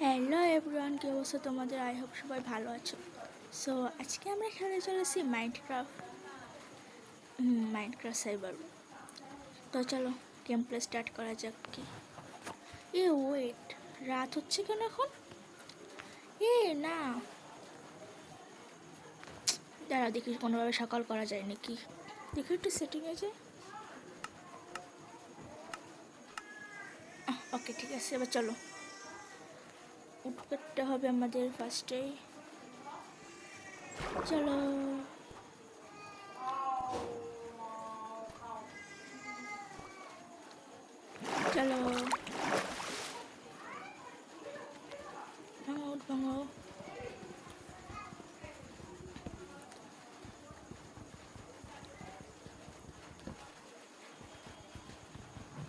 Hello everyone, কি অবস্থা তোমাদের? আই হোপ সবাই ভালো আছো। সো আজকে আমরা খেলে চলেছি মাইনক্রাফট সাইবার। তো চলো গেম প্লে স্টার্ট করা যাক। কি ওয়েট, রাত হচ্ছে কেন এখন? না, দাঁড়া দেখি কোনোভাবে সকাল করা যায় নাকি। দেখি একটু সেটিং আছে। ওকে ঠিক আছে, এবার চলো উঠতে হবে আমাদের ফার্স্টেই। চলো চলো ভাঙো ভাঙো।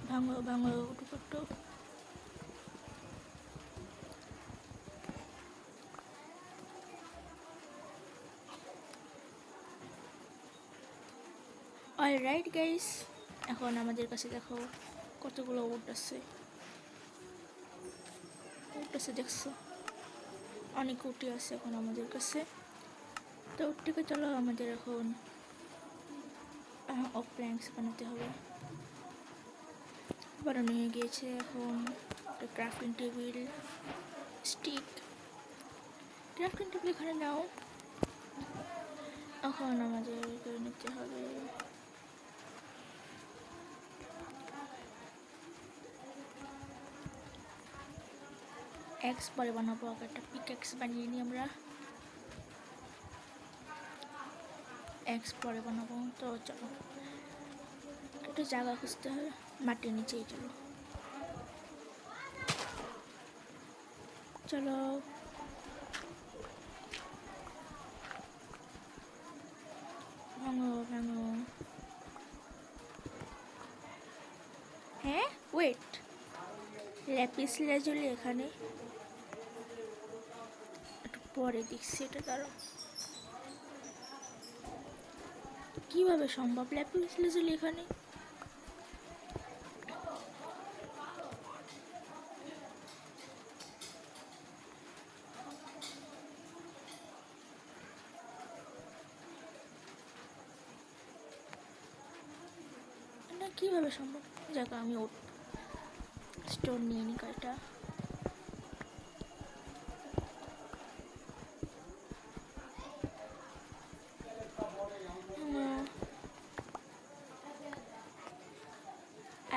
ভাঙো ভাঙো উঠো। অলরাইট গাইস, এখন আমাদের কাছে দেখো কতগুলো উট আছে। দেখছো, অনেক উটি আছে এখন আমাদের কাছে। তো উটটিকে চলো আমাদের এখন প্ল্যাঙ্কস বানাতে হবে। বানানো হয়ে গিয়েছে। এখন crafting table, stick, crafting table এখানে নাও। এখন আমাদের করে নিতে হবে এক্স পরে বানাবো। একটা পিক এক্স বানিয়ে নিই আমরা, এক্স পরে বানাবো। তো চলো একটু জায়গা খুঁজতে হবে, মাটির নিচেই চলো। চলো ভাঙো ভাঙো। হ্যাঁ ওয়েট, ল্যাপিস লাজুলি এখানে একটু পরে দেখছি। এটা দাঁড়াও, কিভাবে সম্ভব ল্যাপিস লাজুলি এখানে? না কিভাবে সম্ভব? জায়গা আমি স্টোন নিয়ে নিই কয়টা।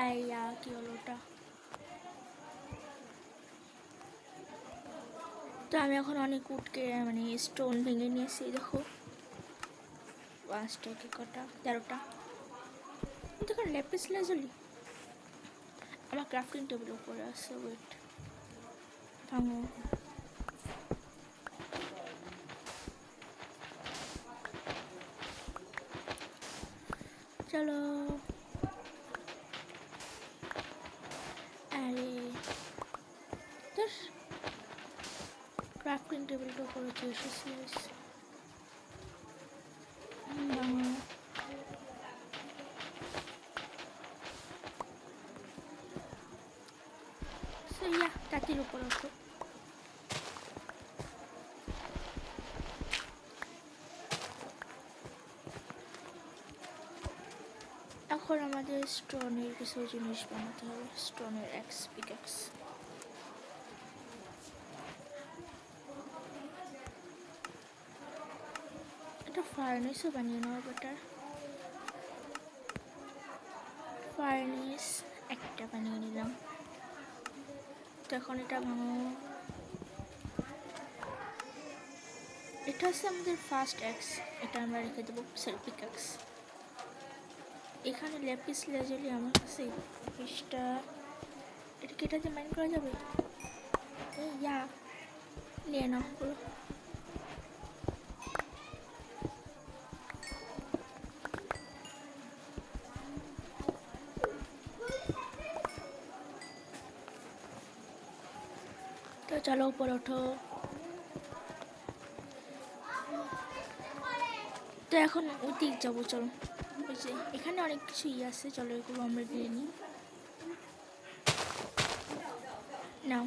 আইয়া কি হলো ওটা? তো আমি এখন অনেক উটকে মানে স্টোন ভেঙে নিয়েছি। দেখো 5টা কি কটা, 13টা। দেখো ল্যাপিস লাজুলি আমার ক্রাফটিং টেবিল উপরে আছে। ওয়েট, ভাঙো। চলো আরে তোর ক্রাফটিং টেবিলটা উপরে চলে এসেছি। ভাঙো। ইয়া তাঁতির উপর ওঠো। এখন আমাদের স্টোনের কিছু জিনিস বানাতে হবে। স্টোনের এক্স পিকেক্স, এটা ফার্নেসও বানিয়ে নেওয়া বেটার। ফার্নেস একটা বানিয়ে নিলাম। তো এখন এটা ভাঙো। এটা হচ্ছে আমাদের ফার্স্ট এক্স, এটা আমরা রেখে দেবো পিকেক্স। এখানে ল্যাপিস লাজুলি আমার কাছে 20টা। এটা কি এটাতে মাইন্ড করা যাবে? ইয়া নিয়ে নাও পুরো। তো চলো উপরে ওঠো। তো এখন ওদিক যাবো। চলো ওই যে এখানে অনেক কিছু আছে, চলো এগুলো আমরা নিয়ে নিই। নাও